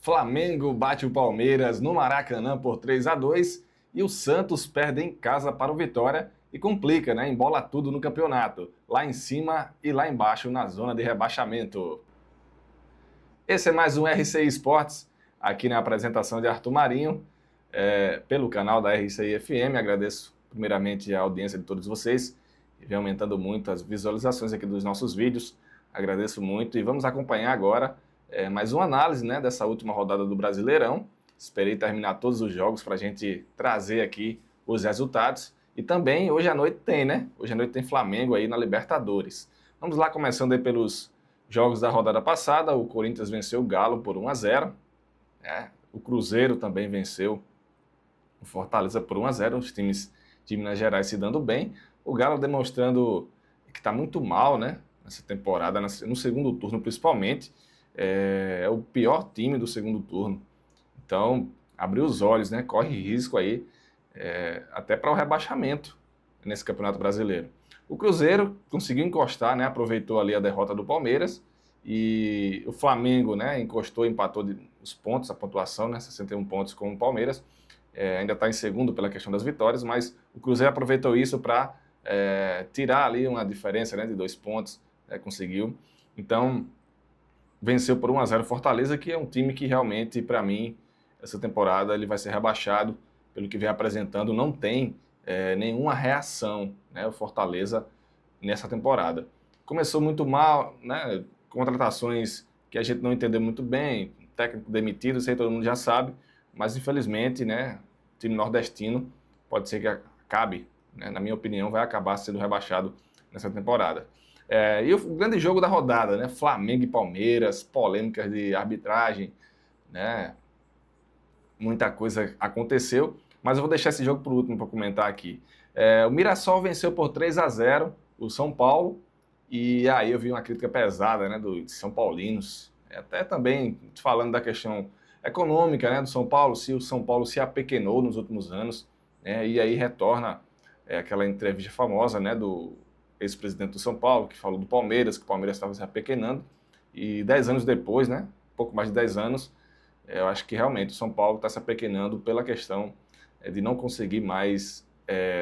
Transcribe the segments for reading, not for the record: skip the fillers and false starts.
Flamengo bate o Palmeiras no Maracanã por 3-2 e o Santos perde em casa para o Vitória e complica, né? Embola tudo no campeonato, lá em cima e lá embaixo na zona de rebaixamento. Esse é mais um RCI Esportes, aqui na apresentação de Arthur Marinho, pelo canal da RCI FM. Agradeço primeiramente a audiência de todos vocês, que vem aumentando muito as visualizações aqui dos nossos vídeos. Agradeço muito e vamos acompanhar agora mais uma análise, né, dessa última rodada do Brasileirão. Esperei terminar todos os jogos para a gente trazer aqui os resultados. E também hoje à noite tem, né? Hoje à noite tem Flamengo aí na Libertadores. Vamos lá, começando aí pelos jogos da rodada passada. O Corinthians venceu o Galo por 1-0. O Cruzeiro também venceu o Fortaleza por 1-0. Os times de Minas Gerais se dando bem. O Galo demonstrando que está muito mal, né? Nessa temporada, no segundo turno principalmente. É o pior time do segundo turno. Então, abriu os olhos, né? Corre risco aí, até para o rebaixamento nesse Campeonato Brasileiro. O Cruzeiro conseguiu encostar, né? Aproveitou ali a derrota do Palmeiras. E o Flamengo, né? Encostou, empatou os pontos, a pontuação, né? 61 pontos com o Palmeiras. Ainda está em segundo pela questão das vitórias, mas o Cruzeiro aproveitou isso para tirar ali uma diferença, né, de 2 pontos. Conseguiu. Então, venceu por 1-0 Fortaleza, que é um time que realmente, para mim, essa temporada ele vai ser rebaixado, pelo que vem apresentando, não tem nenhuma reação, né, o Fortaleza nessa temporada. Começou muito mal, né, contratações que a gente não entendeu muito bem, técnico demitido, isso aí todo mundo já sabe, mas infelizmente, né, o time nordestino pode ser que acabe, né, na minha opinião, vai acabar sendo rebaixado nessa temporada. E o grande jogo da rodada, né? Flamengo e Palmeiras, polêmicas de arbitragem, né? Muita coisa aconteceu, mas eu vou deixar esse jogo por último para comentar aqui. O Mirassol venceu por 3-0 o São Paulo, e aí eu vi uma crítica pesada, né, dos São Paulinos, até também falando da questão econômica, né, do São Paulo, se o São Paulo se apequenou nos últimos anos, né, e aí retorna aquela entrevista famosa, né, do ex-presidente do São Paulo, que falou do Palmeiras, que o Palmeiras estava se apequenando, e 10 anos depois, né, pouco mais de 10 anos, eu acho que realmente o São Paulo está se apequenando pela questão de não conseguir mais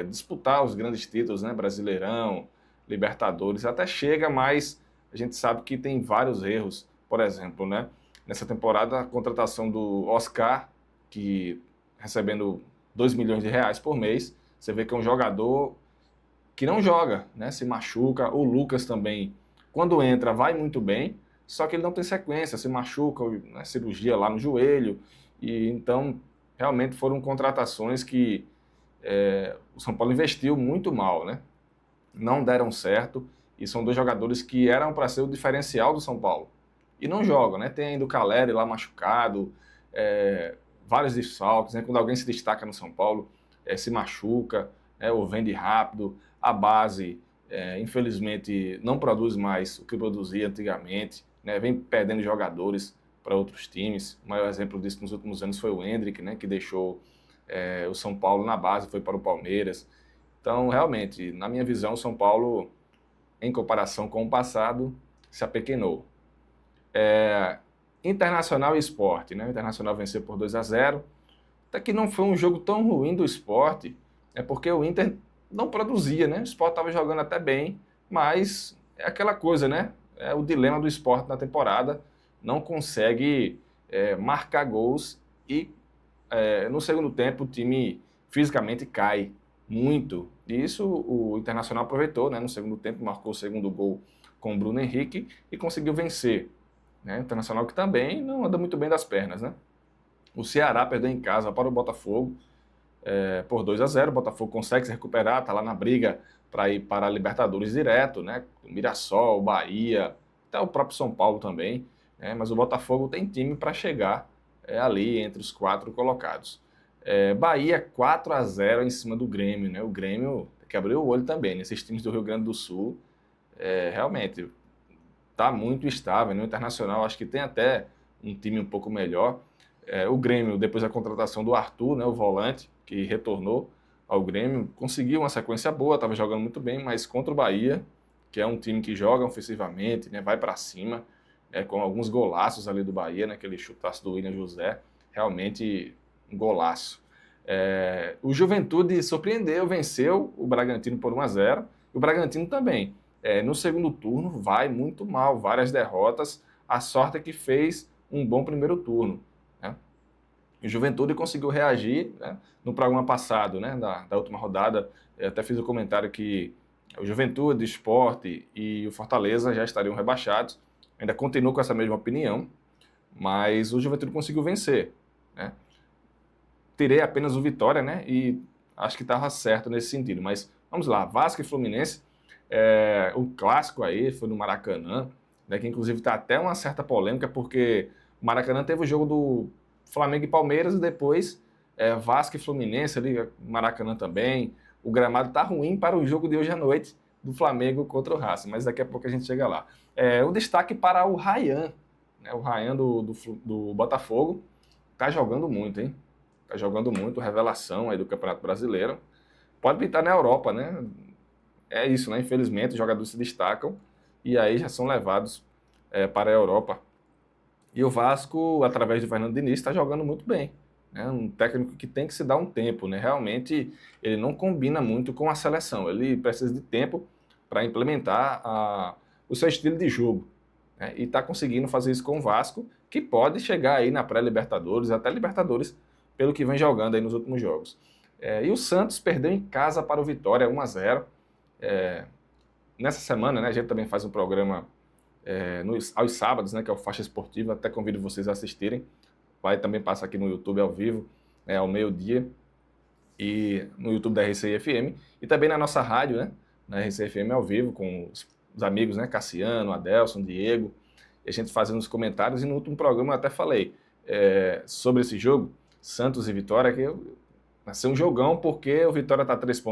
disputar os grandes títulos, né, Brasileirão, Libertadores, até chega, mas a gente sabe que tem vários erros. Por exemplo, né, nessa temporada, a contratação do Oscar, que recebendo 2 milhões de reais por mês, você vê que é um jogador que não joga, né, se machuca. O Lucas também, quando entra, vai muito bem, só que ele não tem sequência, se machuca, né, cirurgia lá no joelho, e então realmente foram contratações que o São Paulo investiu muito mal, né, não deram certo, e são 2 jogadores que eram para ser o diferencial do São Paulo, e não jogam, né, tem ainda o Caleri lá machucado, vários desfalques, né, quando alguém se destaca no São Paulo, se machuca, ou vende rápido. A base, infelizmente, não produz mais o que produzia antigamente, né? Vem perdendo jogadores para outros times. O maior exemplo disso nos últimos anos foi o Endrick, né? Que deixou o São Paulo na base, foi para o Palmeiras. Então, realmente, na minha visão, o São Paulo, em comparação com o passado, se apequenou. Internacional e Sport, né? O Internacional venceu por 2-0. Até que não foi um jogo tão ruim do Sport, porque o Inter não produzia, né? O Sport estava jogando até bem, mas é aquela coisa, né? É o dilema do Sport na temporada, não consegue marcar gols e no segundo tempo o time fisicamente cai muito. E isso o Internacional aproveitou, né? No segundo tempo marcou o segundo gol com o Bruno Henrique e conseguiu vencer, né? O Internacional que também não anda muito bem das pernas, né? O Ceará perdeu em casa para o Botafogo por 2-0. O Botafogo consegue se recuperar, está lá na briga para ir para a Libertadores direto, né? O Mirassol, o Bahia, até o próprio São Paulo também, né? Mas o Botafogo tem time para chegar ali entre os 4 colocados. Bahia 4-0 em cima do Grêmio, né? O Grêmio que abriu o olho também, nesses times do Rio Grande do Sul, realmente está muito estável. No Internacional acho que tem até um time um pouco melhor. O Grêmio, depois da contratação do Arthur, né, o volante, que retornou ao Grêmio, conseguiu uma sequência boa, estava jogando muito bem, mas contra o Bahia, que é um time que joga ofensivamente, né, vai para cima, com alguns golaços ali do Bahia, né, aquele chutaço do William José, realmente um golaço. O Juventude surpreendeu, venceu o Bragantino por 1-0, o Bragantino também. No segundo turno vai muito mal, várias derrotas, a sorte é que fez um bom primeiro turno, né? O Juventude conseguiu reagir, né, no programa passado, né, da última rodada. Eu até fiz o comentário que o Juventude, o Sport e o Fortaleza já estariam rebaixados. Ainda continuo com essa mesma opinião, mas o Juventude conseguiu vencer, né? Tirei apenas o Vitória, né, e acho que estava certo nesse sentido. Mas vamos lá, Vasco e Fluminense, o clássico aí foi no Maracanã, né, que inclusive está até uma certa polêmica, porque o Maracanã teve o jogo do Flamengo e Palmeiras e depois Vasco e Fluminense ali, Maracanã também. O gramado tá ruim para o jogo de hoje à noite do Flamengo contra o Racing, mas daqui a pouco a gente chega lá. O destaque para o Ryan, né, o Ryan do Botafogo, tá jogando muito, hein? Tá jogando muito, revelação aí do Campeonato Brasileiro. Pode pintar na Europa, né? É isso, né? Infelizmente, os jogadores se destacam e aí já são levados para a Europa. E o Vasco, através de Fernando Diniz, está jogando muito bem. Né? Um técnico que tem que se dar um tempo, né? Realmente, ele não combina muito com a seleção. Ele precisa de tempo para implementar o seu estilo de jogo. Né? E está conseguindo fazer isso com o Vasco, que pode chegar aí na pré-Libertadores, até Libertadores, pelo que vem jogando aí nos últimos jogos. E o Santos perdeu em casa para o Vitória, 1-0. Nessa semana, né, a gente também faz um programa aos sábados, né, que é o Faixa Esportiva, até convido vocês a assistirem. Vai também passar aqui no YouTube ao vivo, ao meio-dia, e no YouTube da RCI FM, e também na nossa rádio, né, na RCI FM ao vivo, com os amigos, né, Cassiano, Adelson, Diego, e a gente fazendo os comentários, e no último programa eu até falei sobre esse jogo, Santos e Vitória, que vai ser um jogão, porque o Vitória está 3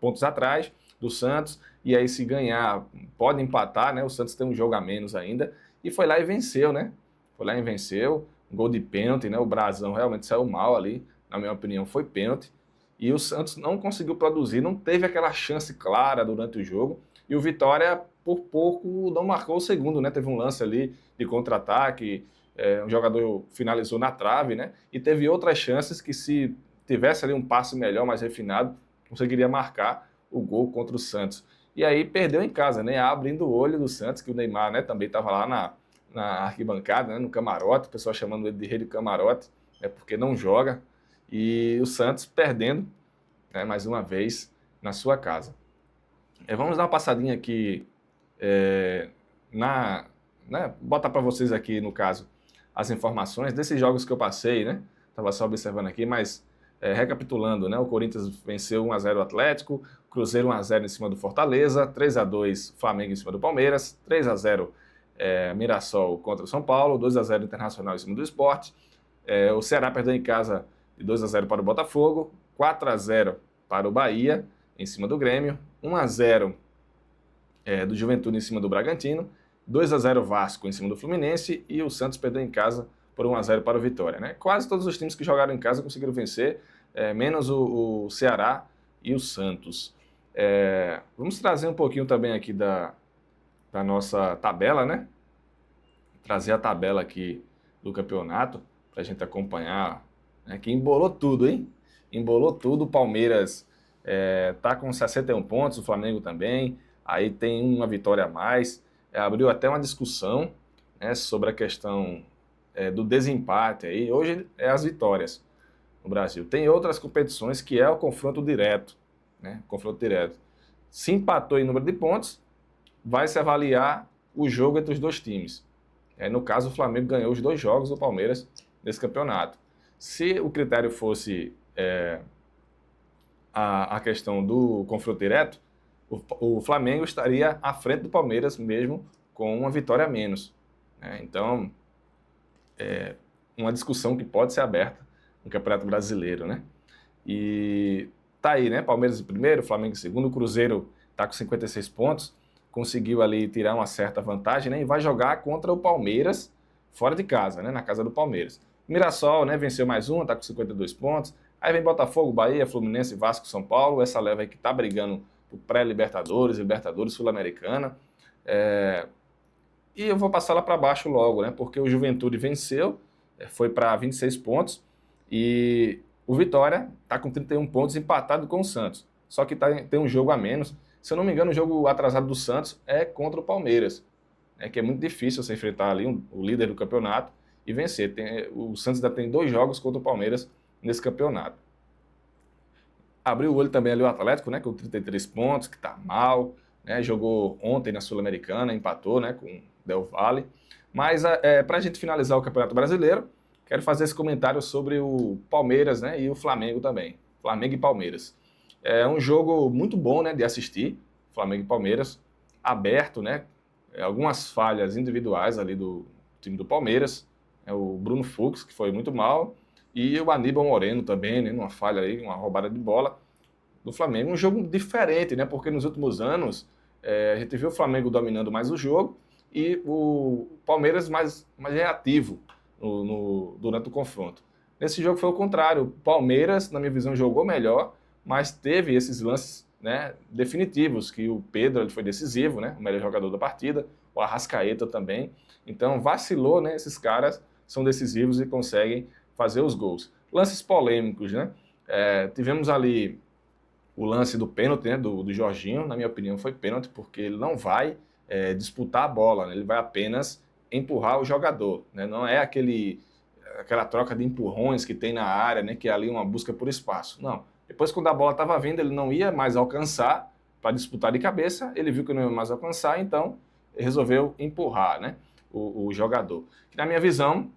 pontos atrás do Santos, e aí se ganhar, pode empatar, né? O Santos tem um jogo a menos ainda, e foi lá e venceu, né? Foi lá e venceu, um gol de pênalti, né? O Brasão realmente saiu mal ali, na minha opinião foi pênalti, e o Santos não conseguiu produzir, não teve aquela chance clara durante o jogo, e o Vitória, por pouco, não marcou o segundo, né? Teve um lance ali de contra-ataque, um jogador finalizou na trave, né? E teve outras chances que, se tivesse ali um passe melhor, mais refinado, conseguiria marcar o gol contra o Santos. E aí perdeu em casa, né? Abrindo o olho do Santos, que o Neymar, né, também estava lá na arquibancada, né, no camarote, o pessoal chamando ele de rei do camarote, porque não joga. E o Santos perdendo, né, mais uma vez na sua casa. Vamos dar uma passadinha aqui botar para vocês aqui, no caso, as informações desses jogos que eu passei, né? Estava só observando aqui, mas recapitulando, né? O Corinthians venceu 1-0 o Atlético, Cruzeiro 1-0 em cima do Fortaleza, 3-2 Flamengo em cima do Palmeiras, 3-0 Mirassol contra o São Paulo, 2-0 Internacional em cima do Sport, o Ceará perdeu em casa de 2-0 para o Botafogo, 4-0 para o Bahia em cima do Grêmio, 1-0 do Juventude em cima do Bragantino, 2-0 Vasco em cima do Fluminense, e o Santos perdeu em casa por 1-0 para o Vitória, né? Quase todos os times que jogaram em casa conseguiram vencer, menos o Ceará e o Santos. Vamos trazer um pouquinho também aqui da nossa tabela, né? Trazer a tabela aqui do campeonato para a gente acompanhar, né? Que embolou tudo, hein? Embolou tudo. O Palmeiras tá com 61 pontos, o Flamengo também. Aí tem uma vitória a mais. Abriu até uma discussão, né, sobre a questão do desempate. Aí hoje é as vitórias no Brasil. Tem outras competições que é o confronto direto, né? Confronto direto. Se empatou em número de pontos, vai se avaliar o jogo entre os dois times. No caso, o Flamengo ganhou os 2 jogos do Palmeiras nesse campeonato. Se o critério fosse a questão do confronto direto, o Flamengo estaria à frente do Palmeiras mesmo com uma vitória a menos, né? Então, uma discussão que pode ser aberta no Campeonato Brasileiro, né? E tá aí, né? Palmeiras em primeiro, Flamengo em segundo, o Cruzeiro tá com 56 pontos, conseguiu ali tirar uma certa vantagem, né? E vai jogar contra o Palmeiras fora de casa, né? Na casa do Palmeiras. Mirassol, né? Venceu mais uma, tá com 52 pontos. Aí vem Botafogo, Bahia, Fluminense, Vasco, São Paulo. Essa leva aí que tá brigando por pré-Libertadores, Libertadores, Sul-Americana. E eu vou passar lá para baixo logo, né? Porque o Juventude venceu, foi para 26 pontos, e o Vitória está com 31 pontos empatado com o Santos. Só que tem um jogo a menos. Se eu não me engano, o jogo atrasado do Santos é contra o Palmeiras, né? Que é muito difícil você enfrentar ali o líder do campeonato e vencer. O Santos ainda tem 2 jogos contra o Palmeiras nesse campeonato. Abriu o olho também ali o Atlético, né, com 33 pontos, que está mal, né, jogou ontem na Sul-Americana, empatou, né, com o Del Valle. Mas para a gente finalizar o Campeonato Brasileiro, quero fazer esse comentário sobre o Palmeiras, né, e o Flamengo também. Flamengo e Palmeiras. É um jogo muito bom, né, de assistir, Flamengo e Palmeiras, aberto, né, algumas falhas individuais ali do time do Palmeiras, o Bruno Fux, que foi muito mal, e o Aníbal Moreno também, né, numa falha aí, uma roubada de bola do Flamengo. Um jogo diferente, né, porque nos últimos anos a gente viu o Flamengo dominando mais o jogo e o Palmeiras mais reativo durante o confronto. Nesse jogo foi o contrário. O Palmeiras, na minha visão, jogou melhor, mas teve esses lances, né, definitivos, que o Pedro ele foi decisivo, né, o melhor jogador da partida, o Arrascaeta também. Então vacilou, né, esses caras são decisivos e conseguem fazer os gols. Lances polêmicos, né? Tivemos ali o lance do pênalti, né, do Jorginho, na minha opinião foi pênalti, porque ele não vai disputar a bola, né? Ele vai apenas empurrar o jogador, né? Não é aquela troca de empurrões que tem na área, né, que é ali uma busca por espaço. Não. Depois, quando a bola estava vindo, ele não ia mais alcançar para disputar de cabeça, ele viu que não ia mais alcançar, então resolveu empurrar, né, o jogador. Que, na minha visão,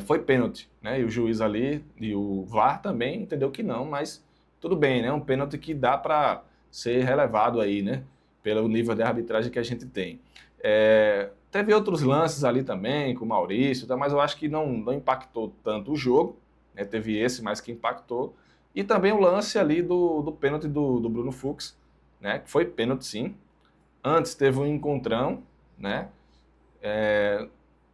foi pênalti, né? E o juiz ali e o VAR também entendeu que não, mas tudo bem, né? Um pênalti que dá para ser relevado aí, né? Pelo nível de arbitragem que a gente tem. Teve outros lances ali também, com o Maurício, tá? Mas eu acho que não impactou tanto o jogo, né? Teve esse, mas que impactou. E também o lance ali do pênalti do Bruno Fux, né? Que foi pênalti, sim. Antes teve um encontrão, né?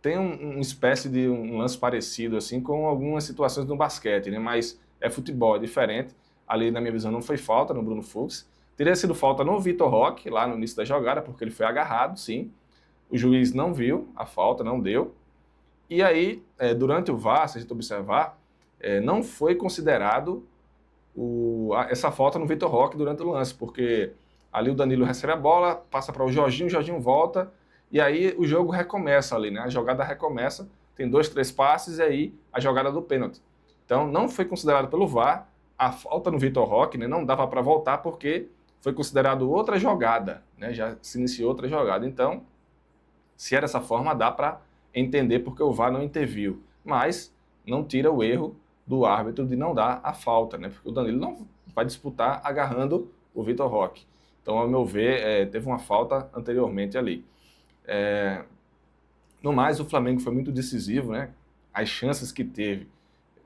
Tem uma espécie de um lance parecido assim com algumas situações no basquete, né? Mas é futebol, é diferente. Ali, na minha visão, não foi falta no Bruno Fux. Teria sido falta no Vitor Roque, lá no início da jogada, porque ele foi agarrado, sim. O juiz não viu a falta, não deu. E aí, durante o VAR, se a gente observar, não foi considerado essa falta no Vitor Roque durante o lance, porque ali o Danilo recebe a bola, passa para o Jorginho volta, e aí o jogo recomeça ali, né? A jogada recomeça, tem 2, 3 passes e aí a jogada do pênalti. Então não foi considerado pelo VAR a falta no Vitor Roque, né? Não dava para voltar porque foi considerado outra jogada, né? Já se iniciou outra jogada. Então, se era dessa forma, dá para entender porque o VAR não interviu. Mas não tira o erro do árbitro de não dar a falta, né? Porque o Danilo não vai disputar agarrando o Vitor Roque. Então, ao meu ver, teve uma falta anteriormente ali. No mais, o Flamengo foi muito decisivo, né? As chances que teve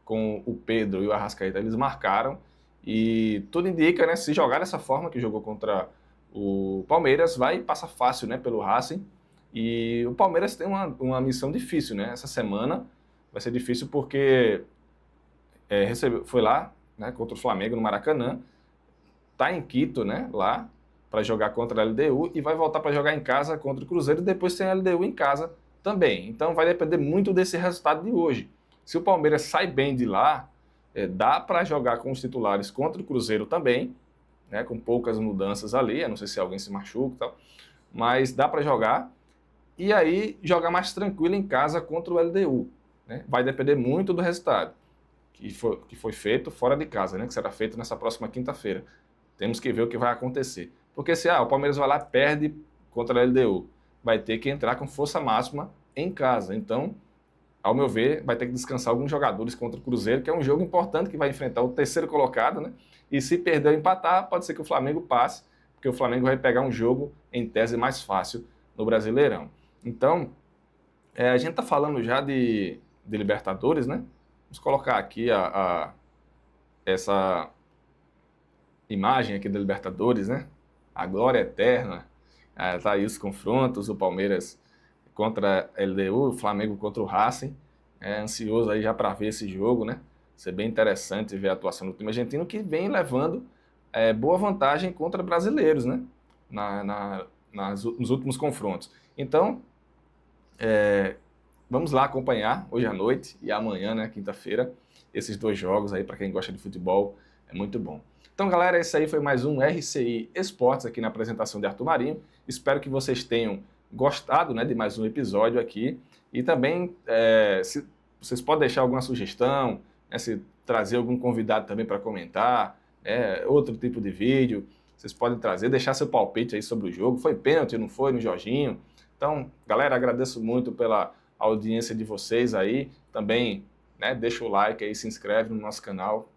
com o Pedro e o Arrascaeta, eles marcaram e tudo indica, né? Se jogar dessa forma que jogou contra o Palmeiras, vai passar fácil, né? Pelo Racing. E o Palmeiras tem uma missão difícil, né? Essa semana vai ser difícil porque foi lá, né? Contra o Flamengo no Maracanã, tá em Quito, né? Lá para jogar contra a LDU e vai voltar para jogar em casa contra o Cruzeiro e depois tem a LDU em casa também. Então vai depender muito desse resultado de hoje. Se o Palmeiras sai bem de lá, dá para jogar com os titulares contra o Cruzeiro também, né, com poucas mudanças ali, eu não sei se alguém se machuca e tal, mas dá para jogar e aí jogar mais tranquilo em casa contra o LDU. Né? Vai depender muito do resultado que foi feito fora de casa, né, que será feito nessa próxima quinta-feira. Temos que ver o que vai acontecer. Porque se o Palmeiras vai lá e perde contra a LDU, vai ter que entrar com força máxima em casa. Então, ao meu ver, vai ter que descansar alguns jogadores contra o Cruzeiro, que é um jogo importante que vai enfrentar o terceiro colocado, né? E se perder ou empatar, pode ser que o Flamengo passe, porque o Flamengo vai pegar um jogo, em tese, mais fácil no Brasileirão. Então, a gente está falando já de Libertadores, né? Vamos colocar aqui essa imagem aqui da Libertadores, né? A glória eterna, tá aí os confrontos, o Palmeiras contra a LDU, o Flamengo contra o Racing, ansioso aí já para ver esse jogo, né? Ser bem interessante ver a atuação do time argentino que vem levando boa vantagem contra brasileiros, né? Nos últimos confrontos. Então, Vamos lá acompanhar hoje à noite e amanhã, né, quinta-feira, esses 2 jogos aí para quem gosta de futebol, é muito bom. Então, galera, esse aí foi mais um RCI Esportes aqui na apresentação de Arthur Marinho. Espero que vocês tenham gostado, né, de mais um episódio aqui. E também, se vocês podem deixar alguma sugestão, né, se trazer algum convidado também para comentar, outro tipo de vídeo, vocês podem trazer, deixar seu palpite aí sobre o jogo. Foi pênalti, não foi, no Jorginho? Então, galera, agradeço muito pela audiência de vocês aí. Também, né, deixa o like aí, se inscreve no nosso canal.